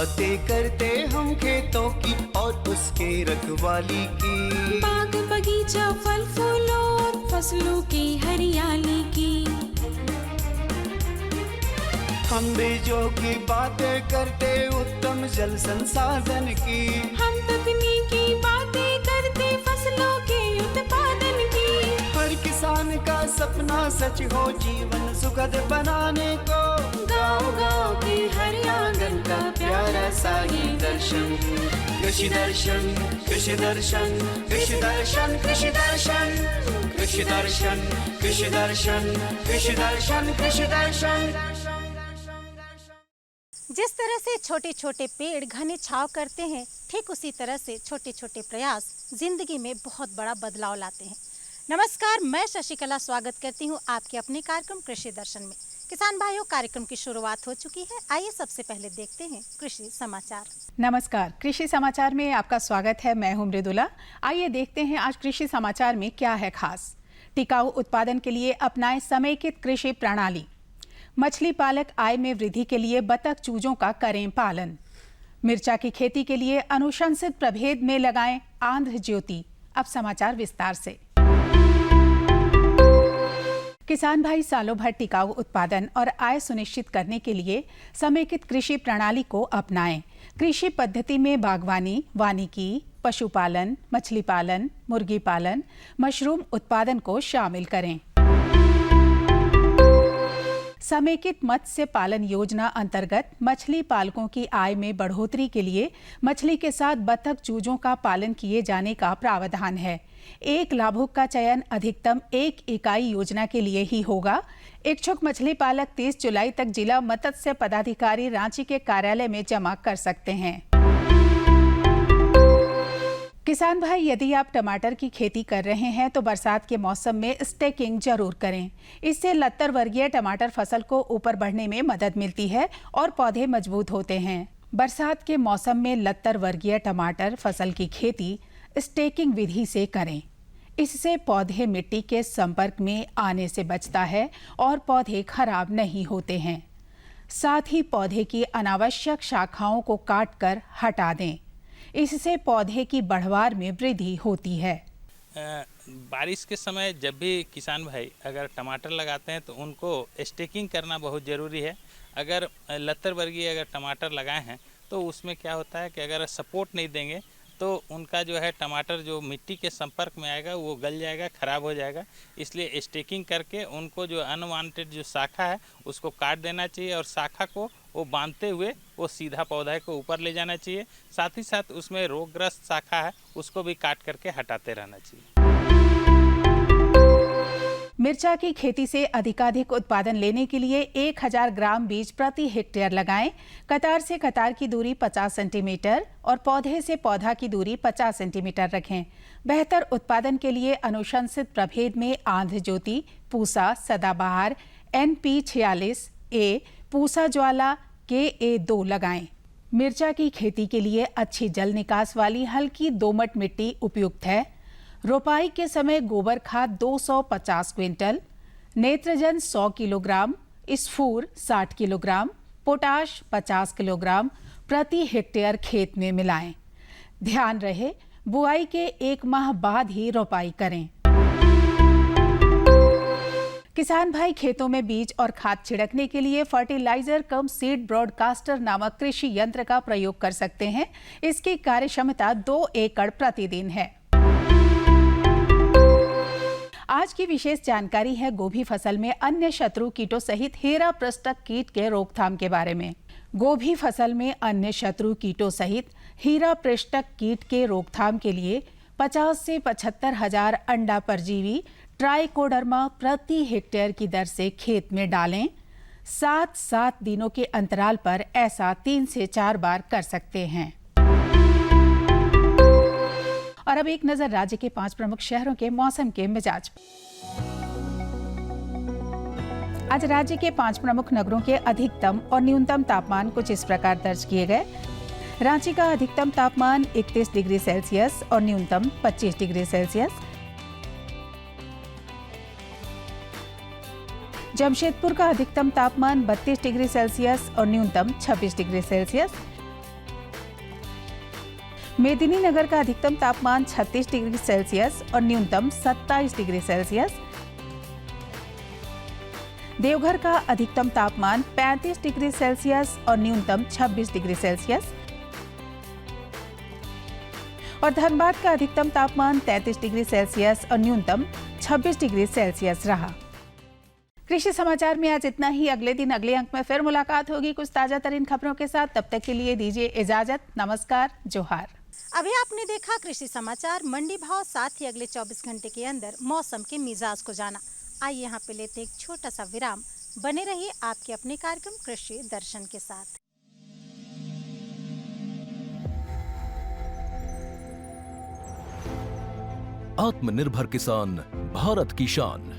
बातें करते हम खेतों की और उसके रखवाली की। बाग बगीचा फल फूलों और फसलों की हरियाली की। हम बीजों की बातें करते उत्तम जल संसाधन की। हम तकनीकी बातें करते फसलों के उत्पादन की। हर किसान का सपना सच हो जीवन सुखद बनाने को। गाँव-गाँव के हर आंगन का प्यारा सा ये दर्शन। कृषि दर्शन, कृषि दर्शन, कृषि दर्शन, कृषि दर्शन, कृषि दर्शन, कृषि दर्शन, कृषि दर्शन, कृषि दर्शन। जिस तरह से छोटे छोटे पेड़ घने छाव करते हैं, ठीक उसी तरह से छोटे छोटे प्रयास जिंदगी में बहुत बड़ा बदलाव लाते हैं। नमस्कार, मैं शशिकला स्वागत करती हूं आपके अपने कार्यक्रम कृषि दर्शन में। किसान भाइयों, कार्यक्रम की शुरुआत हो चुकी है। आइए सबसे पहले देखते हैं कृषि समाचार। नमस्कार, कृषि समाचार में आपका स्वागत है। मैं हूं मृदुला। आइए देखते हैं आज कृषि समाचार में क्या है खास। टिकाऊ उत्पादन के लिए अपनाएं समेकित कृषि प्रणाली। मछली पालक आय में वृद्धि के लिए बतख चूजों का करें पालन। मिर्चा की खेती के लिए अनुशंसित प्रभेद में लगाएं आंध्र ज्योति। अब समाचार विस्तार से। किसान भाई सालों भर टिकाऊ उत्पादन और आय सुनिश्चित करने के लिए समेकित कृषि प्रणाली को अपनाएं। कृषि पद्धति में बागवानी, वानिकी, पशुपालन, मछली पालन, मुर्गी पालन, मशरूम उत्पादन को शामिल करें। समेकित मत्स्य पालन योजना अंतर्गत मछली पालकों की आय में बढ़ोतरी के लिए मछली के साथ बतख चूजों का पालन किए जाने का प्रावधान है। एक लाभुक का चयन अधिकतम 1 इकाई योजना के लिए ही होगा। इच्छुक मछली पालक 30 जुलाई तक जिला मत्स्य पदाधिकारी रांची के कार्यालय में जमा कर सकते हैं। किसान भाई, यदि आप टमाटर की खेती कर रहे हैं तो बरसात के मौसम में स्टेकिंग जरूर करें। इससे लत्तर वर्गीय टमाटर फसल को ऊपर बढ़ने में मदद मिलती है और पौधे मजबूत होते हैं। बरसात के मौसम में लत्तर वर्गीय टमाटर फसल की खेती स्टेकिंग विधि से करें। इससे पौधे मिट्टी के संपर्क में आने से बचता है और पौधे खराब नहीं होते हैं। साथ ही पौधे की अनावश्यक शाखाओं को काटकर हटा दें। इससे पौधे की बढ़वार में वृद्धि होती है। बारिश के समय जब भी किसान भाई अगर टमाटर लगाते हैं तो उनको स्टेकिंग करना बहुत ज़रूरी है। अगर लत्तर वर्गीय अगर टमाटर लगाए हैं तो उसमें क्या होता है कि अगर सपोर्ट नहीं देंगे तो उनका जो है टमाटर जो मिट्टी के संपर्क में आएगा वो गल जाएगा, ख़राब हो जाएगा। इसलिए स्टेकिंग करके उनको जो अनवांटेड जो शाखा है उसको काट देना चाहिए और शाखा को वो बांधते हुए वो सीधा पौधा को ऊपर ले जाना चाहिए। साथ ही साथ उसमें रोगग्रस्त शाखा है उसको भी काट करके हटाते रहना चाहिए। मिर्चा की खेती से अधिकाधिक उत्पादन लेने के लिए 1000 ग्राम बीज प्रति हेक्टेयर लगाएं। कतार से कतार की दूरी 50 सेंटीमीटर और पौधे से पौधा की दूरी 50 सेंटीमीटर रखें। बेहतर उत्पादन के लिए अनुशंसित प्रभेद में आंध्र ज्योति, पूसा, सदाबहार, NP46A, पूसा ज्वाला, KA2 लगाएं। मिर्चा की खेती के लिए अच्छी जल निकास वाली हल्की दोमट मिट्टी उपयुक्त है। रोपाई के समय गोबर खाद 250 क्विंटल, नेत्रजन 100 किलोग्राम, स्फूर 60 किलोग्राम, पोटाश 50 किलोग्राम प्रति हेक्टेयर खेत में मिलाएं। ध्यान रहे, बुआई के 1 माह बाद ही रोपाई करें। किसान भाई खेतों में बीज और खाद छिड़कने के लिए फर्टिलाइजर कम सीड ब्रॉडकास्टर नामक कृषि यंत्र का प्रयोग कर सकते हैं। इसकी कार्यक्षमता 2 एकड़ प्रतिदिन है। आज की विशेष जानकारी है गोभी फसल में अन्य शत्रु कीटों सहित हीरा पृष्ठक कीट के रोकथाम के बारे में। गोभी फसल में अन्य शत्रु कीटों सहित हीरा पृष्ठक कीट के रोकथाम के लिए 50 से 75 हजार अंडा परजीवी ट्राइकोडर्मा प्रति हेक्टेयर की दर से खेत में डालें। 7-7 दिनों के अंतराल पर ऐसा 3 से 4 बार कर सकते हैं। और अब एक नजर राज्य के 5 प्रमुख शहरों के मौसम के मिजाज। आज राज्य के 5 प्रमुख नगरों के अधिकतम और न्यूनतम तापमान कुछ इस प्रकार दर्ज किए गए। रांची का अधिकतम तापमान 31 डिग्री सेल्सियस और न्यूनतम 25 डिग्री सेल्सियस। जमशेदपुर का अधिकतम तापमान 32 डिग्री सेल्सियस और न्यूनतम 26 डिग्री सेल्सियस। मेदिनीनगर का अधिकतम तापमान 36 डिग्री सेल्सियस और न्यूनतम 27 डिग्री सेल्सियस। देवघर का अधिकतम तापमान 35 डिग्री सेल्सियस और न्यूनतम 26 डिग्री सेल्सियस। और धनबाद का अधिकतम तापमान 33 डिग्री सेल्सियस और न्यूनतम 26 डिग्री सेल्सियस रहा। कृषि समाचार में आज इतना ही। अगले दिन अगले अंक में फिर मुलाकात होगी कुछ ताजा तरीन खबरों के साथ। तब तक के लिए दीजिए इजाजत। नमस्कार, जोहार। अभी आपने देखा कृषि समाचार, मंडी भाव, साथ ही अगले 24 घंटे के अंदर मौसम के मिजाज को जाना। आइए यहाँ पे लेते एक छोटा सा विराम। बने रहिए आपके अपने कार्यक्रम कृषि दर्शन के साथ। आत्मनिर्भर किसान भारत की शान।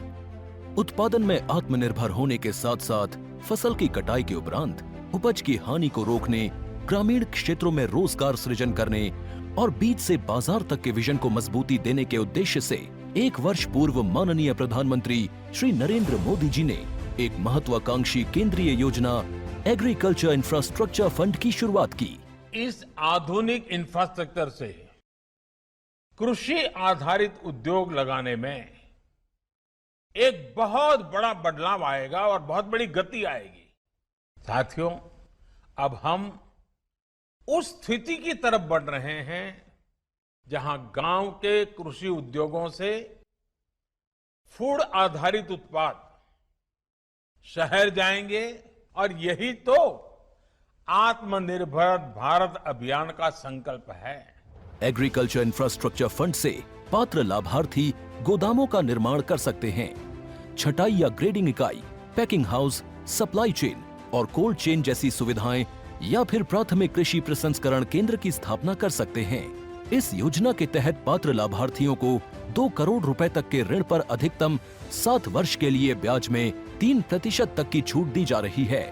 उत्पादन में आत्मनिर्भर होने के साथ साथ फसल की कटाई के उपरांत उपज की हानि को रोकने, ग्रामीण क्षेत्रों में रोजगार सृजन करने और बीज से बाजार तक के विजन को मजबूती देने के उद्देश्य से 1 वर्ष पूर्व माननीय प्रधानमंत्री श्री नरेंद्र मोदी जी ने एक महत्वाकांक्षी केंद्रीय योजना एग्रीकल्चर इंफ्रास्ट्रक्चर फंड की शुरुआत की। इस आधुनिक इंफ्रास्ट्रक्चर से कृषि आधारित उद्योग लगाने में एक बहुत बड़ा बदलाव आएगा और बहुत बड़ी गति आएगी। साथियों, अब हम उस स्थिति की तरफ बढ़ रहे हैं जहां गांव के कृषि उद्योगों से फूड आधारित उत्पाद शहर जाएंगे और यही तो आत्मनिर्भर भारत अभियान का संकल्प है। एग्रीकल्चर इंफ्रास्ट्रक्चर फंड से पात्र लाभार्थी गोदामों का निर्माण कर सकते हैं, छटाई या ग्रेडिंग इकाई, पैकिंग हाउस, सप्लाई चेन और कोल्ड चेन जैसी सुविधाएं या फिर प्राथमिक कृषि प्रसंस्करण केंद्र की स्थापना कर सकते हैं। इस योजना के तहत पात्र लाभार्थियों को 2 करोड़ रुपए तक के ऋण पर अधिकतम 7 वर्ष के लिए ब्याज में 3% तक की छूट दी जा रही है।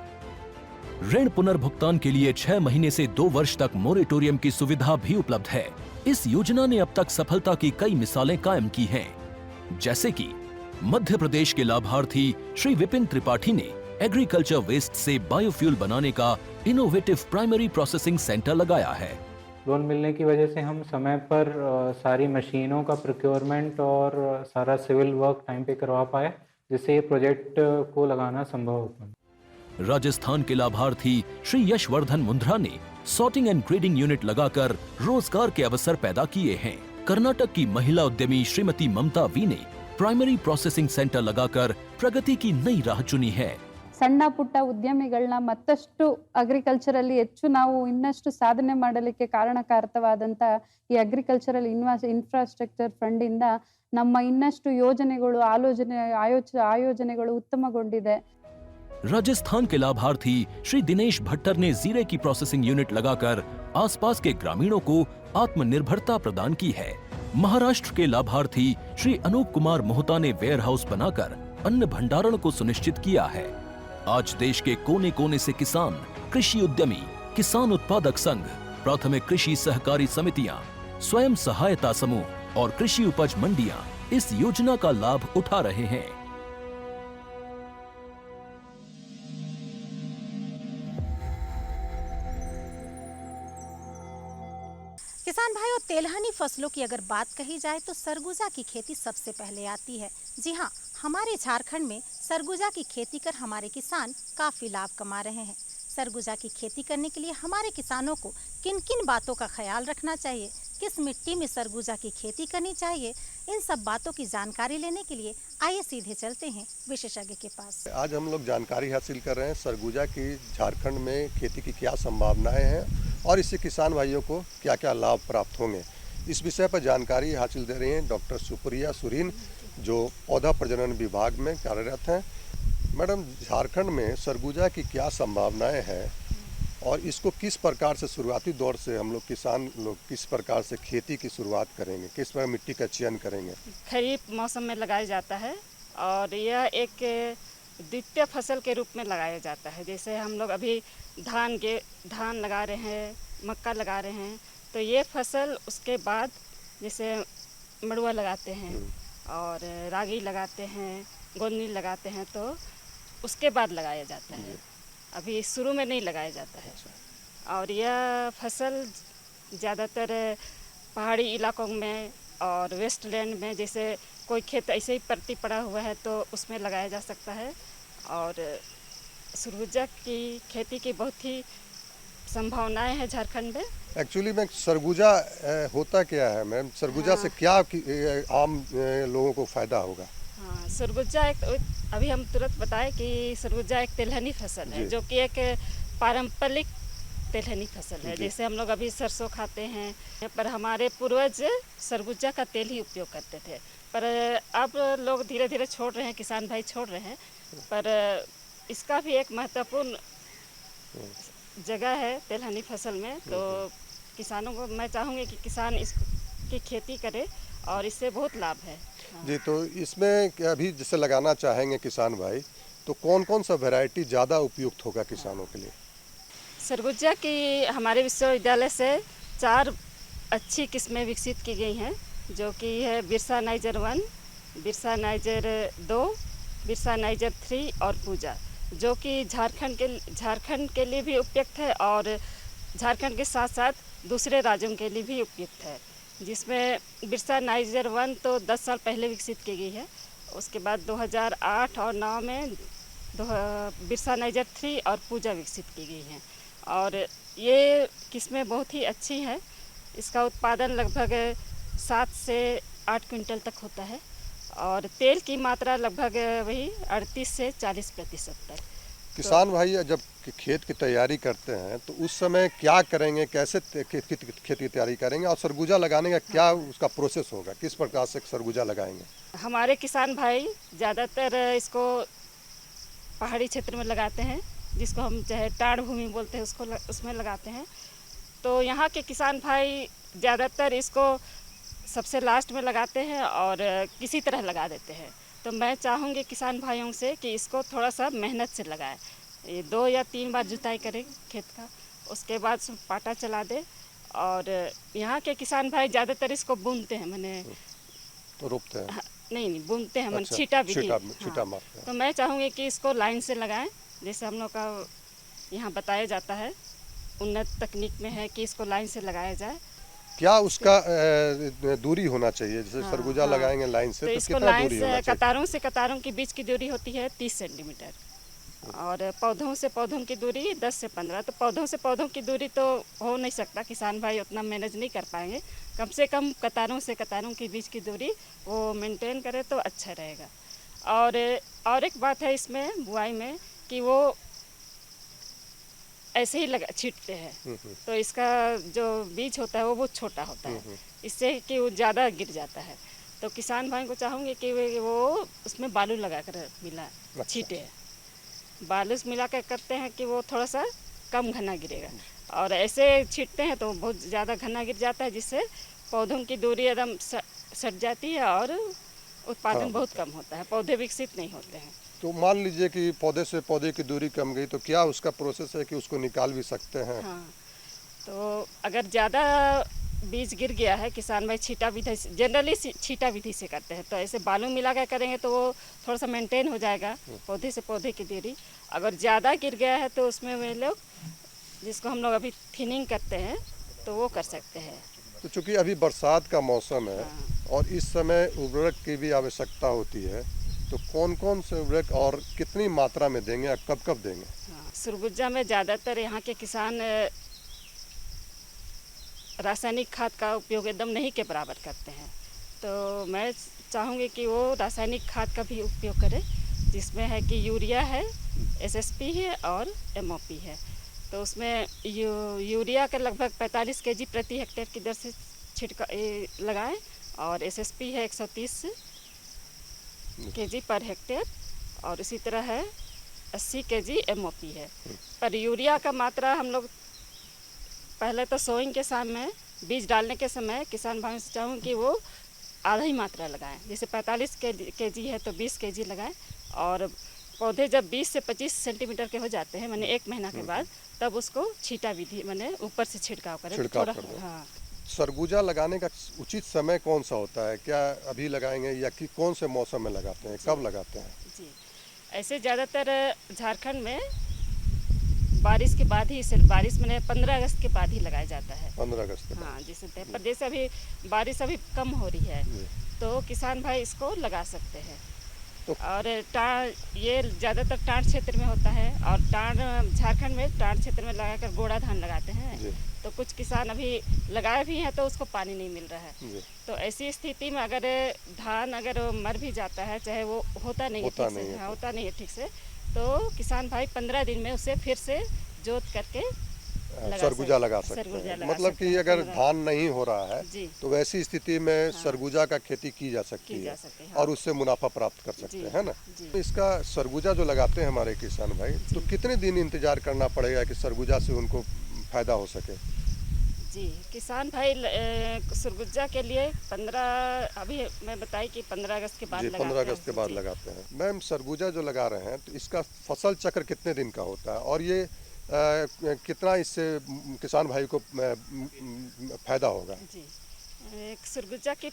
ऋण पुनर्भुगतान के लिए 6 महीने से 2 वर्ष तक मोरेटोरियम की सुविधा भी उपलब्ध है। इस योजना ने अब तक सफलता की कई मिसालें कायम की हैं, जैसे कि मध्य प्रदेश के लाभार्थी श्री विपिन त्रिपाठी ने एग्रीकल्चर वेस्ट से बायोफ्यूल बनाने का इनोवेटिव प्राइमरी प्रोसेसिंग सेंटर लगाया है। लोन मिलने की वजह से हम समय पर सारी मशीनों का प्रोक्योरमेंट और सारा सिविल वर्क टाइम पे करवा पाए, जिससे ये प्रोजेक्ट को लगाना संभव हो पाए। राजस्थान के लाभार्थी श्री यशवर्धन मुंद्रा ने सॉर्टिंग एंड ग्रेडिंग यूनिट लगाकर रोजगार के अवसर पैदा किए हैं। कर्नाटक की महिला उद्यमी श्रीमती ममता वी ने प्राइमरी प्रोसेसिंग सेंटर लगाकर प्रगति की नई राह चुनी है। ಸಣ್ಣ ಪುಟ್ಟ ಉದ್ಯಮಿಗಳನ್ನ ಮತ್ತಷ್ಟು ಅಗ್ರಿಕಲ್ಚರಲ್ಲಿ ಹೆಚ್ಚು ನಾವು ಇನ್ನಷ್ಟು ಸಾಧನೆ ಮಾಡಲಿಕ್ಕೆ ಕಾರಣಕಾರಕವಾದಂತ ಈ ಅಗ್ರಿಕಲ್ಚರಲ್ ಇನ್ಫ್ರಾಸ್ಟ್ರಕ್ಚರ್ ಫಂಡ್ ಇಂದ ನಮ್ಮ ಇನ್ನಷ್ಟು ಯೋಜನೆಗಳು ಆಯೋಜನೆಗಳು ಉತ್ತಮಗೊಂಡಿದೆ। राजस्थान के लाभार्थी श्री दिनेश भट्टर ने जीरे की प्रोसेसिंग यूनिट लगाकर आसपास के ग्रामीणों को आत्मनिर्भरता प्रदान की है। महाराष्ट्र के लाभार्थी श्री अनूप कुमार मोहता ने वेयर हाउस बनाकर अन्न भंडारण को सुनिश्चित किया है। आज देश के कोने कोने से किसान, कृषि उद्यमी, किसान उत्पादक संघ, प्राथमिक कृषि सहकारी समितियां, स्वयं सहायता समूह और कृषि उपज मंडियां इस योजना का लाभ उठा रहे हैं। किसान भाइयों, तेलहनी फसलों की अगर बात कही जाए तो सरगुजा की खेती सबसे पहले आती है। जी हाँ, हमारे झारखंड में सरगुजा की खेती कर हमारे किसान काफी लाभ कमा रहे हैं। सरगुजा की खेती करने के लिए हमारे किसानों को किन किन बातों का ख्याल रखना चाहिए, किस मिट्टी में सरगुजा की खेती करनी चाहिए, इन सब बातों की जानकारी लेने के लिए आइए सीधे चलते हैं विशेषज्ञ के पास। आज हम लोग जानकारी हासिल कर रहे हैं सरगुजा की झारखंड में खेती की क्या संभावनाएं हैं और इससे किसान भाइयों को क्या क्या लाभ प्राप्त होंगे। इस विषय पर जानकारी हासिल दे रही हैं डॉक्टर सुप्रिया सुरीन, जो पौधा प्रजनन विभाग में कार्यरत हैं। मैडम, झारखंड में सरगुजा की क्या संभावनाएं हैं और इसको किस प्रकार से शुरुआती दौर से हम लोग किसान लोग किस प्रकार से खेती की शुरुआत करेंगे, किस प्रकार मिट्टी का चयन करेंगे? खरीफ मौसम में लगाया जाता है और यह एक द्वितीय फसल के रूप में लगाया जाता है। जैसे हम लोग अभी धान लगा रहे हैं, मक्का लगा रहे हैं, तो ये फसल उसके बाद जैसे मड़ुआ लगाते हैं और रागी लगाते हैं, गोंदली लगाते हैं, तो उसके बाद लगाया जाता है। अभी शुरू में नहीं लगाया जाता है। और यह फसल ज़्यादातर पहाड़ी इलाकों में और वेस्टलैंड में, जैसे कोई खेत ऐसे ही परती पड़ा हुआ है तो उसमें लगाया जा सकता है। और सरगुजा की खेती की बहुत ही संभावनाएं हैं झारखंड में। एक्चुअली में सरगुजा होता क्या है मैम? सरगुजा से क्या आम लोगों को फायदा होगा? हाँ, सरगुजा एक, अभी हम तुरंत बताएं कि सरगुजा एक तिलहनी फसल है, जो कि एक पारंपरिक तिलहनी फसल है। जैसे हम लोग अभी सरसों खाते हैं, पर हमारे पूर्वज सरगुजा का तेल ही उपयोग करते थे। पर अब लोग धीरे धीरे छोड़ रहे हैं, किसान भाई छोड़ रहे हैं। पर इसका भी एक महत्वपूर्ण जगह है तिलहनी फसल में। तो किसानों को मैं चाहूँगी कि किसान इसकी खेती करे और इससे बहुत लाभ है। हाँ। जी, तो इसमें अभी जैसे लगाना चाहेंगे किसान भाई, तो कौन कौन सा वैरायटी ज़्यादा उपयुक्त होगा किसानों के लिए? सरगुजा की हमारे विश्वविद्यालय से 4 अच्छी किस्में विकसित की गई हैं, जो कि है Birsa niger 1, Birsa niger 2, Birsa niger 3 और पूजा, जो कि झारखंड के लिए भी उपयुक्त है और झारखंड के साथ साथ दूसरे राज्यों के लिए भी उपयुक्त है। जिसमें बिरसा नाइजर 1 तो 10 साल पहले विकसित की गई है। उसके बाद 2008 और 9 में बिरसा नाइजर 3 और पूजा विकसित की गई हैं। और ये किस्में बहुत ही अच्छी हैं। इसका उत्पादन लगभग 7 से 8 क्विंटल तक होता है और तेल की मात्रा लगभग वही 38 से 40% तक। किसान भाई जब खेत की तैयारी करते हैं तो उस समय क्या करेंगे, कैसे खेत की तैयारी करेंगे और सरगुजा लगाने का क्या उसका प्रोसेस होगा, किस प्रकार से सरगुजा लगाएंगे? हमारे किसान भाई ज़्यादातर इसको पहाड़ी क्षेत्र में लगाते हैं, जिसको हम चाहे टाड़ भूमि बोलते हैं, उसमें लगाते हैं। तो यहाँ के किसान भाई ज़्यादातर इसको सबसे लास्ट में लगाते हैं और किसी तरह लगा देते हैं। तो मैं चाहूँगी किसान भाइयों से कि इसको थोड़ा सा मेहनत से लगाएं। ये 2 या 3 बार जुताई करें खेत का, उसके बाद पाटा चला दे। और यहाँ के किसान भाई ज़्यादातर इसको बुनते हैं, मैंने तो रोपते हैं? नहीं बुनते हैं, मैंने अच्छा, छीटा विधि। छीटा मारते हैं। तो मैं चाहूँगी कि इसको लाइन से लगाएं, जैसे हम लोग का यहाँ बताया जाता है, उन्नत तकनीक में है कि इसको लाइन से लगाया जाए। क्या उसका दूरी होना चाहिए? जैसे सरगुजा लगाएंगे लाइन से, तो इसको कितना लाइन दूरी से होना चाहिए? कतारों से कतारों के बीच की दूरी होती है 30 सेंटीमीटर और पौधों से पौधों की दूरी 10 से 15। तो पौधों से पौधों की दूरी तो हो नहीं सकता, किसान भाई उतना मैनेज नहीं कर पाएंगे। कम से कम कतारों से कतारों के बीच की दूरी वो मेंटेन करे तो अच्छा रहेगा। और एक बात है इसमें बुआई में कि वो ऐसे ही छींटते हैं, तो इसका जो बीज होता है वो बहुत छोटा होता है, इससे कि वो ज़्यादा गिर जाता है। तो किसान भाई को चाहूँगी कि वो उसमें बालू लगा कर छींटे। बालू मिला कर करते हैं कि वो थोड़ा सा कम घना गिरेगा, और ऐसे छींटते हैं तो बहुत ज़्यादा घना गिर जाता है, जिससे पौधों की दूरी एकदम सट जाती है और उत्पादन बहुत कम होता है, पौधे विकसित नहीं होते हैं। तो मान लीजिए कि पौधे से पौधे की दूरी कम गई, तो क्या उसका प्रोसेस है कि उसको निकाल भी सकते हैं? हाँ, तो अगर ज़्यादा बीज गिर गया है, किसान भाई छीटा विधि जनरली छीटा विधि से करते हैं, तो ऐसे बालू मिला कर करेंगे तो वो थोड़ा सा मेंटेन हो जाएगा पौधे से पौधे की दूरी। अगर ज़्यादा गिर गया है तो उसमें वे लोग, जिसको हम लोग अभी थिनिंग करते हैं, तो वो कर सकते हैं। तो चूँकि अभी बरसात का मौसम है और इस समय उर्वरक की भी आवश्यकता होती है, तो कौन कौन से उर्वरक और कितनी मात्रा में देंगे या कब कब देंगे? हाँ, सरगुजा में ज़्यादातर यहाँ के किसान रासायनिक खाद का उपयोग एकदम नहीं के बराबर करते हैं। तो मैं चाहूँगी कि वो रासायनिक खाद का भी उपयोग करें, जिसमें है कि यूरिया है, SSP है और MOP है। तो उसमें यूरिया का लगभग 45 kg प्रति हेक्टेयर की दर से लगाएं और SSP है 130 kg पर हेक्टेयर, और इसी तरह है 80 kg MOP है। पर यूरिया का मात्रा हम लोग पहले तो सोइंग के समय, बीज डालने के समय किसान भाइयों से चाहूँ कि वो आधा ही मात्रा लगाएं। जैसे 45 kg है तो 20 kg लगाएं, और पौधे जब 20 से 25 सेंटीमीटर के हो जाते हैं, मैंने 1 महीना के बाद, तब उसको छीटा विधि मैंने ऊपर से छिड़काव करें थोड़ा। हाँ, सरगुजा लगाने का उचित समय कौन सा होता है? क्या अभी लगाएंगे या कि कौन से मौसम में लगाते हैं, कब लगाते हैं? जी, ऐसे ज़्यादातर झारखंड में बारिश के बाद ही इसे, बारिश में 15 अगस्त के बाद ही लगाया जाता है। 15 अगस्त के बाद। हाँ, जैसे पर जैसे अभी बारिश अभी कम हो रही है तो किसान भाई इसको लगा सकते हैं। और ये ज़्यादातर टाँड़ क्षेत्र में होता है, और झारखंड में टाँड़ क्षेत्र में लगाकर गोड़ा धान लगाते हैं। तो कुछ किसान अभी लगाए भी हैं तो उसको पानी नहीं मिल रहा है। तो ऐसी स्थिति में अगर धान अगर मर भी जाता है, चाहे वो होता नहीं है ठीक से, तो किसान भाई 15 दिन में उसे फिर से जोत करके सरगुजा लगा सकते हैं। मतलब कि अगर धान नहीं हो रहा है तो वैसी स्थिति में सरगुजा का खेती की जा सकती है और उससे मुनाफा प्राप्त कर सकते हैं, है ना। इसका सरगुजा जो लगाते हैं हमारे किसान भाई, तो कितने दिन इंतजार करना पड़ेगा कि सरगुजा से उनको फायदा हो सके? जी, किसान भाई सरगुजा के लिए 15, अभी मैं बताई कि 15 अगस्त के बाद 15 अगस्त के बाद लगाते हैं। मैम, सरगुजा जो लगा रहे हैं तो इसका फसल चक्र कितने दिन का होता है, और ये कितना इससे किसान भाई को फायदा होगा? जी, एक सरगुजा की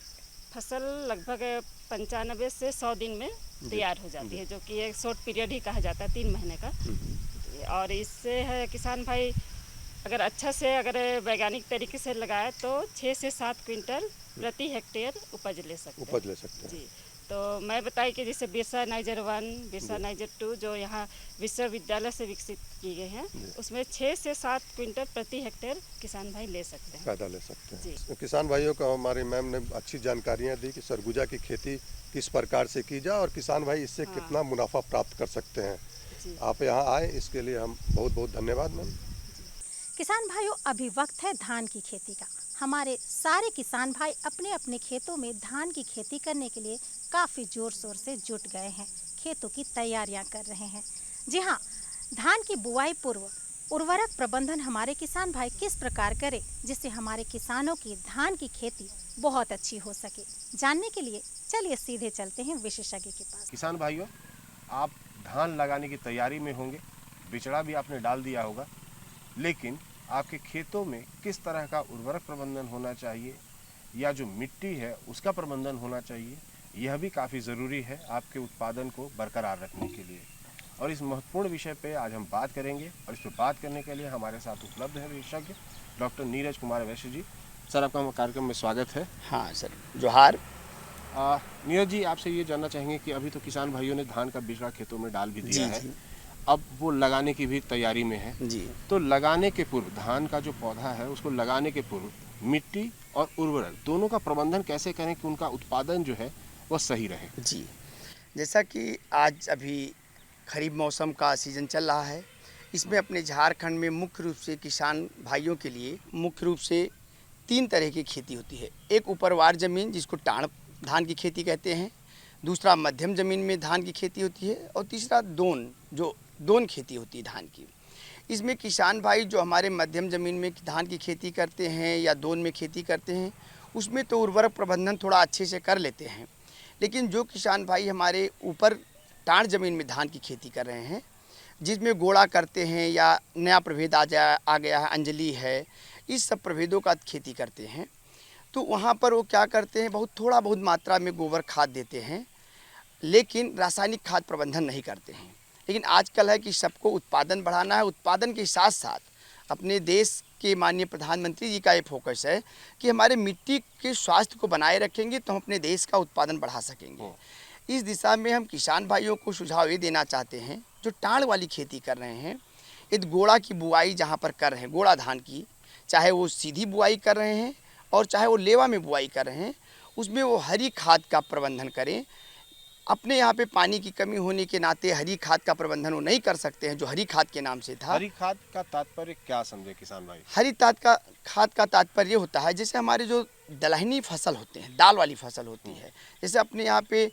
फसल लगभग 95 से 100 दिन में तैयार हो जाती है, जो कि एक शॉर्ट पीरियड ही कहा जाता है, 3 महीने का। और इससे है किसान भाई अगर अच्छा से अगर वैज्ञानिक तरीके से लगाए तो 6 से 7 क्विंटल प्रति हेक्टेयर उपज ले सकते हैं। जी, तो मैं बताई कि जैसे बिरसा नाइजर 1, बिरसा नाइजर 2 जो यहाँ विश्वविद्यालय से विकसित की गए हैं, उसमें 6 से 7 क्विंटल प्रति हेक्टेयर किसान भाई ले सकते हैं, फायदा ले सकते हैं। जी, किसान भाइयों को हमारी मैम ने अच्छी जानकारियाँ दी कि सरगुजा की खेती किस प्रकार से की जाए और किसान भाई इससे कितना मुनाफा प्राप्त कर सकते हैं। आप यहाँ आए, इसके लिए हम बहुत बहुत धन्यवाद मैम। किसान भाइयों, अभी वक्त है धान की खेती का। हमारे सारे किसान भाई अपने अपने खेतों में धान की खेती करने के लिए काफ़ी ज़ोर शोर से जुट गए हैं, खेतों की तैयारियां कर रहे हैं। जी हाँ, धान की बुआई पूर्व उर्वरक प्रबंधन हमारे किसान भाई किस प्रकार करें जिससे हमारे किसानों की धान की खेती बहुत अच्छी हो सके, जानने के लिए चलिए सीधे चलते हैं विशेषज्ञ के पास। किसान भाइयों, आप धान लगाने की तैयारी में होंगे, बिचड़ा भी आपने डाल दिया होगा, लेकिन आपके खेतों में किस तरह का उर्वरक प्रबंधन होना चाहिए या जो मिट्टी है उसका प्रबंधन होना चाहिए, यह भी काफ़ी ज़रूरी है आपके उत्पादन को बरकरार रखने के लिए। और इस महत्वपूर्ण विषय पे आज हम बात करेंगे, और इस पर बात करने के लिए हमारे साथ उपलब्ध है विशेषज्ञ डॉक्टर नीरज कुमार वैश्य जी। सर, आपका कार्यक्रम में स्वागत है। हाँ सर, जोहार। नीरज जी, आपसे ये जानना चाहेंगे कि अभी तो किसान भाइयों ने धान का बिचड़ा खेतों में डाल भी दिया है, अब वो लगाने की भी तैयारी में है जी। तो लगाने के पूर्व धान का जो पौधा है उसको लगाने के पूर्व मिट्टी और उर्वरक दोनों का प्रबंधन कैसे करें कि उनका उत्पादन जो है वो सही रहे? जी, जैसा कि आज अभी खरीफ मौसम का सीज़न चल रहा है, इसमें अपने झारखंड में मुख्य रूप से किसान भाइयों के लिए मुख्य रूप से 3 तरह की खेती होती है। एक ऊपरवार ज़मीन जिसको टाण धान की खेती कहते हैं, दूसरा मध्यम ज़मीन में धान की खेती होती है, और तीसरा दोन खेती होती है धान की। इसमें किसान भाई जो हमारे मध्यम ज़मीन में धान की खेती करते हैं या दोन में खेती करते हैं, उसमें तो उर्वरक प्रबंधन थोड़ा अच्छे से कर लेते हैं, लेकिन जो किसान भाई हमारे ऊपर टाण ज़मीन में धान की खेती कर रहे हैं, जिसमें गोड़ा करते हैं या नया प्रभेद आ गया है, अंजलि है, इस सब प्रभेदों का खेती करते हैं, तो वहाँ पर वो क्या करते हैं, थोड़ा बहुत मात्रा में गोबर खाद देते हैं, लेकिन रासायनिक खाद प्रबंधन नहीं करते हैं। लेकिन आजकल है कि सबको उत्पादन बढ़ाना है, उत्पादन के साथ साथ अपने देश के माननीय प्रधानमंत्री जी का ये फोकस है कि हमारे मिट्टी के स्वास्थ्य को बनाए रखेंगे तो हम अपने देश का उत्पादन बढ़ा सकेंगे। इस दिशा में हम किसान भाइयों को सुझाव ये देना चाहते हैं जो टाण वाली खेती कर रहे हैं, यदि गोड़ा की बुआई जहाँ पर कर रहे हैं, गोड़ा धान की, चाहे वो सीधी बुआई कर रहे हैं और चाहे वो लेवा में बुआई कर रहे हैं, उसमें वो हरी खाद का प्रबंधन करें। अपने यहाँ पे पानी की कमी होने के नाते हरी खाद का प्रबंधन वो नहीं कर सकते हैं, जो हरी खाद के नाम से था। हरी खाद का तात्पर्य क्या समझे किसान भाई? हरी खाद का तात्पर्य होता है, जैसे हमारे जो दलहनी फसल होते हैं, दाल वाली फसल होती है, जैसे अपने यहाँ पे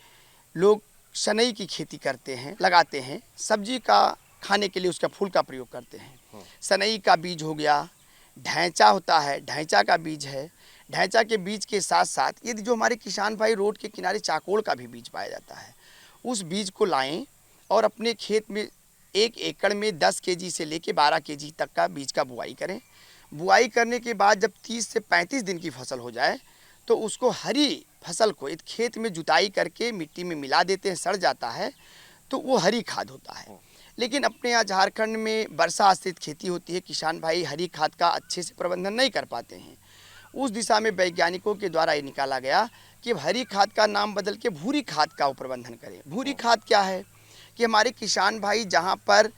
लोग सनई की खेती करते हैं, लगाते हैं, सब्जी का खाने के लिए उसका फूल का प्रयोग करते हैं। सनई का बीज हो गया, ढैंचा होता है, ढैंचा का बीज है, ढैंचा के बीज के साथ साथ यदि जो हमारे किसान भाई रोड के किनारे चाकोड़ का भी बीज पाया जाता है, उस बीज को लाएं और अपने खेत में 1 एकड़ में 10 केजी से लेके 12 केजी तक का बीज का बुआई करें। बुआई करने के बाद जब 30 से 35 दिन की फसल हो जाए तो उसको हरी फसल को एक खेत में जुताई करके मिट्टी में मिला देते हैं, सड़ जाता है तो वो हरी खाद होता है। लेकिन अपने यहाँ झारखंड में वर्षा आश्रित खेती होती है, किसान भाई हरी खाद का अच्छे से प्रबंधन नहीं कर पाते हैं। उस दिशा में वैज्ञानिकों के द्वारा ये निकाला गया कि हरी खाद का नाम बदल के भूरी खाद का प्रबंधन करें। भूरी खाद क्या है कि हमारे किसान भाई जहाँ पर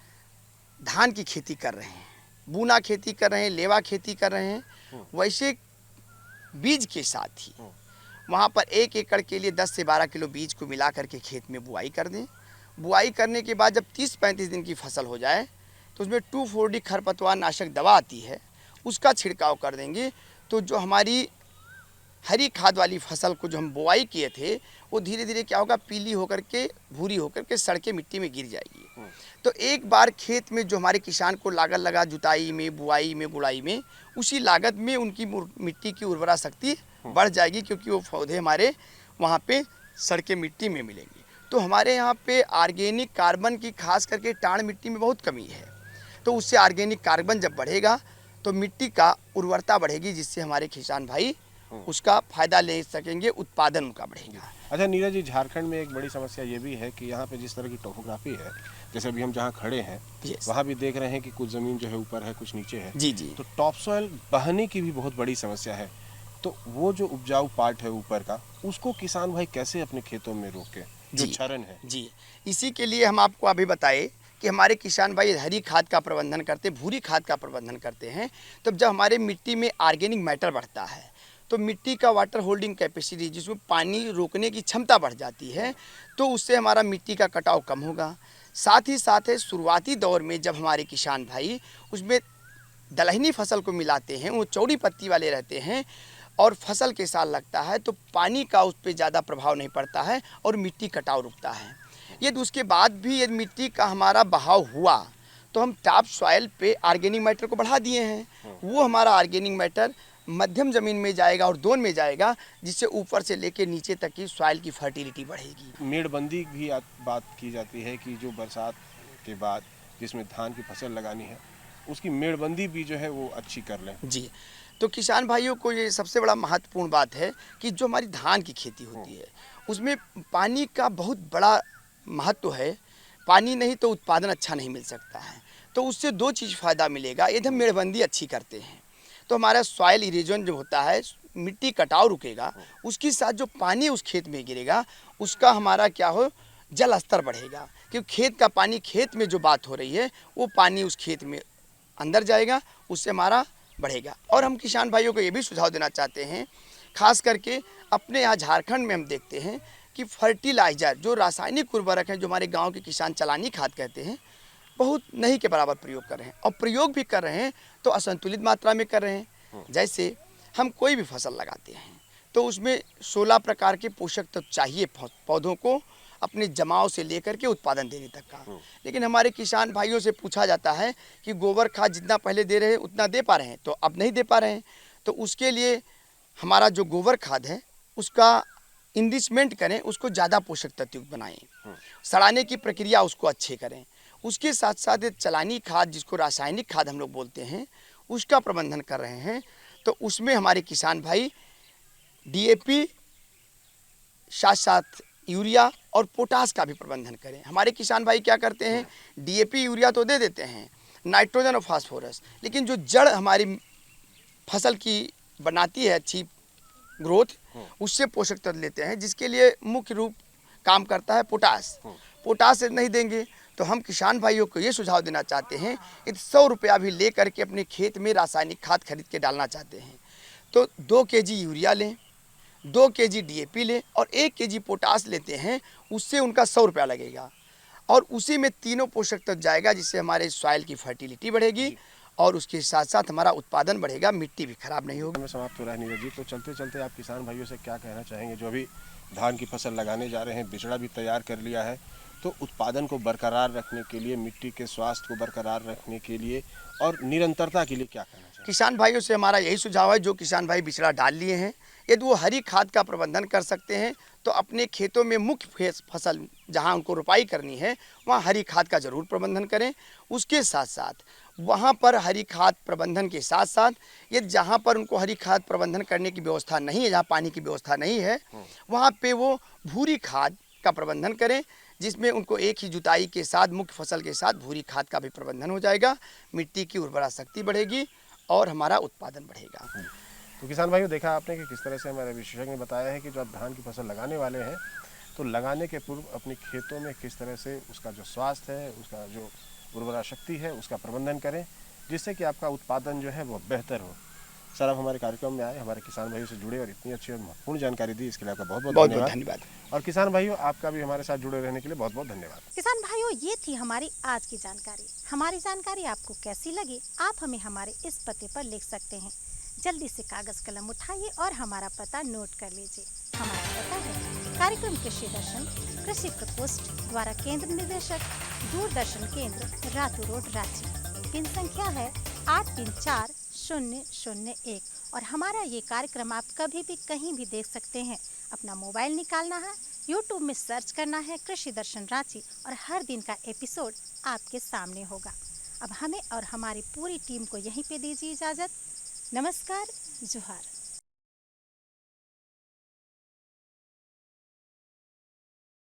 धान की खेती कर रहे हैं, बूना खेती कर रहे हैं, लेवा खेती कर रहे हैं, वैसे बीज के साथ ही वहाँ पर 1 एकड़ के लिए 10 से 12 किलो बीज को मिला करके खेत में बुआई कर दें। बुआई करने के बाद जब 30-35 दिन की फसल हो जाए तो उसमें 2,4-D खरपतवार नाशक दवा आती है, उसका छिड़काव कर देंगे। तो जो हमारी हरी खाद वाली फसल को जो हम बुआई किए थे वो धीरे धीरे क्या होगा, पीली होकर के भूरी होकर के सड़ के मिट्टी में गिर जाएगी। तो एक बार खेत में जो हमारे किसान को लागत लगा जुताई में, बुआई में, गुड़ाई में, उसी लागत में उनकी मिट्टी की उर्वरा शक्ति बढ़ जाएगी, क्योंकि वो पौधे हमारे वहाँ पे सड़ के मिट्टी में मिलेंगे। तो हमारे यहाँ पे ऑर्गेनिक कार्बन की खास करके टाण मिट्टी में बहुत कमी है। तो उससे ऑर्गेनिक कार्बन जब बढ़ेगा तो मिट्टी का उर्वरता बढ़ेगी, जिससे हमारे किसान भाई उसका फायदा ले सकेंगे, उत्पादन उनका बढ़ेगा। अच्छा नीरज जी, झारखंड में एक बड़ी समस्या ये भी है कि यहाँ पे जिस तरह की टोपोग्राफी है, जैसे अभी हम जहाँ खड़े हैं वहाँ भी देख रहे हैं कि कुछ ज़मीन जो है ऊपर है, कुछ नीचे है। जी जी। तो टॉप सॉइल बहने की भी बहुत बड़ी समस्या है। तो वो जो उपजाऊ पार्ट है ऊपर का, उसको किसान भाई कैसे अपने खेतों में रोके, जो क्षरण है? जी, इसी के लिए हम आपको अभी बताए कि हमारे किसान भाई हरी खाद का प्रबंधन करते, भूरी खाद का प्रबंधन करते हैं। तब जब हमारे मिट्टी में ऑर्गेनिक मैटर बढ़ता है तो मिट्टी का वाटर होल्डिंग कैपेसिटी, जिसमें पानी रोकने की क्षमता बढ़ जाती है, तो उससे हमारा मिट्टी का कटाव कम होगा। साथ ही साथ है शुरुआती दौर में जब हमारे किसान भाई उसमें दलहनी फसल को मिलाते हैं, वो चौड़ी पत्ती वाले रहते हैं और फसल के साथ लगता है, तो पानी का उस पर ज़्यादा प्रभाव नहीं पड़ता है और मिट्टी कटाव रुकता है। यदि उसके बाद भी यदि मिट्टी का हमारा बहाव हुआ तो हम टॉप सॉइल पे ऑर्गेनिक मैटर को बढ़ा दिए हैं। वो हमारा ऑर्गेनिक मैटर मध्यम ज़मीन में जाएगा और दोन में जाएगा, जिससे ऊपर से लेकर नीचे तक की सॉइल की फर्टिलिटी बढ़ेगी। मेड़बंदी भी बात की जाती है कि जो बरसात के बाद जिसमें धान की फसल लगानी है, उसकी मेड़बंदी भी जो है वो अच्छी कर लें। जी, तो किसान भाइयों को ये सबसे बड़ा महत्वपूर्ण बात है कि जो हमारी धान की खेती होती है उसमें पानी का बहुत बड़ा महत्व है। पानी नहीं तो उत्पादन अच्छा नहीं मिल सकता है। तो उससे दो चीज़ फ़ायदा मिलेगा यदि हम मेड़बंदी अच्छी करते हैं, तो हमारा सॉइल इरोजन जो होता है, मिट्टी कटाव रुकेगा, उसके साथ जो पानी उस खेत में गिरेगा उसका हमारा क्या हो, जल स्तर बढ़ेगा, क्योंकि खेत का पानी, खेत में जो बात हो रही है वो पानी उस खेत में अंदर जाएगा, उससे हमारा बढ़ेगा। और हम किसान भाइयों को ये भी सुझाव देना चाहते हैं, खास करके अपने यहाँ झारखंड में हम देखते हैं कि फर्टिलाइज़र जो रासायनिक उर्वरक हैं, जो हमारे गांव के किसान चलानी खाद कहते हैं, बहुत नहीं के बराबर प्रयोग कर रहे हैं। और प्रयोग भी कर रहे हैं तो असंतुलित मात्रा में कर रहे हैं। जैसे हम कोई भी फसल लगाते हैं तो उसमें 16 प्रकार के पोषक तत्व चाहिए पौधों को अपने जमाव से लेकर के उत्पादन देने तक का। लेकिन हमारे किसान भाइयों से पूछा जाता है कि गोबर खाद जितना पहले दे रहे हैं उतना दे पा रहे हैं, तो अब नहीं दे पा रहे हैं। तो उसके लिए हमारा जो गोबर खाद है उसका इन्रिचमेंट करें, उसको ज़्यादा पोषक तत्वयुक्त बनाएं, सड़ाने की प्रक्रिया उसको अच्छे करें। उसके साथ साथ चलानी खाद, जिसको रासायनिक खाद हम लोग बोलते हैं, उसका प्रबंधन कर रहे हैं। तो उसमें हमारे किसान भाई DAP साथ साथ यूरिया और पोटास का भी प्रबंधन करें। हमारे किसान भाई क्या करते हैं, DAP यूरिया तो दे देते हैं, नाइट्रोजन और फास्फोरस, लेकिन जो जड़ हमारी फसल की बनाती है अच्छी ग्रोथ, उससे पोषक तत्व लेते हैं, जिसके लिए मुख्य रूप काम करता है पोटास। पोटास नहीं देंगे तो हम किसान भाइयों को ये सुझाव देना चाहते हैं, यदि 100 रुपया भी ले करके अपने खेत में रासायनिक खाद खरीद के डालना चाहते हैं तो 2 kg यूरिया लें, 2 kg DAP लें और 1 kg पोटास लेते हैं, उससे उनका 100 रुपया लगेगा और उसी में तीनों पोषक तत्व जाएगा, जिससे हमारे सॉइल की फर्टिलिटी बढ़ेगी और उसके साथ साथ हमारा उत्पादन बढ़ेगा, मिट्टी भी खराब नहीं होगी। समाप्त हो रहा है नीरज जी, तो चलते चलते आप किसान भाइयों से क्या कहना चाहेंगे जो अभी धान की फसल लगाने जा रहे हैं, बिचड़ा भी तैयार कर लिया है, तो उत्पादन को बरकरार रखने के लिए, मिट्टी के स्वास्थ्य को बरकरार रखने के लिए और निरंतरता के लिए क्या कहना चाहिए? किसान भाइयों से हमारा यही सुझाव है, जो किसान भाई बिचड़ा डाल लिए हैं, यदि वो हरी खाद का प्रबंधन कर सकते हैं तो अपने खेतों में मुख्य फसल जहां उनको रोपाई करनी है वहां हरी खाद का ज़रूर प्रबंधन करें। उसके साथ साथ वहां पर हरी खाद प्रबंधन के साथ साथ यदि जहां पर उनको हरी खाद प्रबंधन करने की व्यवस्था नहीं है, जहां पानी की व्यवस्था नहीं है, वहां पे वो भूरी खाद का प्रबंधन करें, जिसमें उनको एक ही जुताई के साथ मुख्य फसल के साथ भूरी खाद का भी प्रबंधन हो जाएगा, मिट्टी की उर्वरा शक्ति बढ़ेगी और हमारा उत्पादन बढ़ेगा। तो किसान भाइयों, देखा आपने कि किस तरह से हमारे विशेषज्ञ ने बताया है कि जो आप धान की फसल लगाने वाले हैं तो लगाने के पूर्व अपने खेतों में किस तरह से उसका जो स्वास्थ्य है, उसका जो उर्वरा शक्ति है, उसका प्रबंधन करें, जिससे कि आपका उत्पादन जो है वो बेहतर हो। सर, आप हमारे कार्यक्रम में आए, हमारे किसान भाइयों से जुड़े और इतनी अच्छी और महत्वपूर्ण जानकारी दी, इसके लिए आपका बहुत बहुत धन्यवाद। और किसान भाइयों, आपका भी हमारे साथ जुड़े रहने के लिए बहुत बहुत धन्यवाद। किसान भाइयों, ये थी हमारी आज की जानकारी। हमारी जानकारी आपको कैसी लगी, आप हमें हमारे इस पते पर लिख सकते हैं। जल्दी से कागज कलम उठाइए और हमारा पता नोट कर लीजिए। हमारा पता है कार्यक्रम कृषि दर्शन, कृषि प्रकोष्ठ द्वारा केंद्र निदेशक, दूरदर्शन केंद्र, रातू रोड, रांची। पिन संख्या है 834001 और हमारा ये कार्यक्रम आप कभी भी कहीं भी देख सकते हैं। अपना मोबाइल निकालना है, YouTube में सर्च करना है कृषि दर्शन रांची और हर दिन का एपिसोड आपके सामने होगा। अब हमें और हमारी पूरी टीम को यहीं पे दीजिए इजाज़त। नमस्कार, जोहार।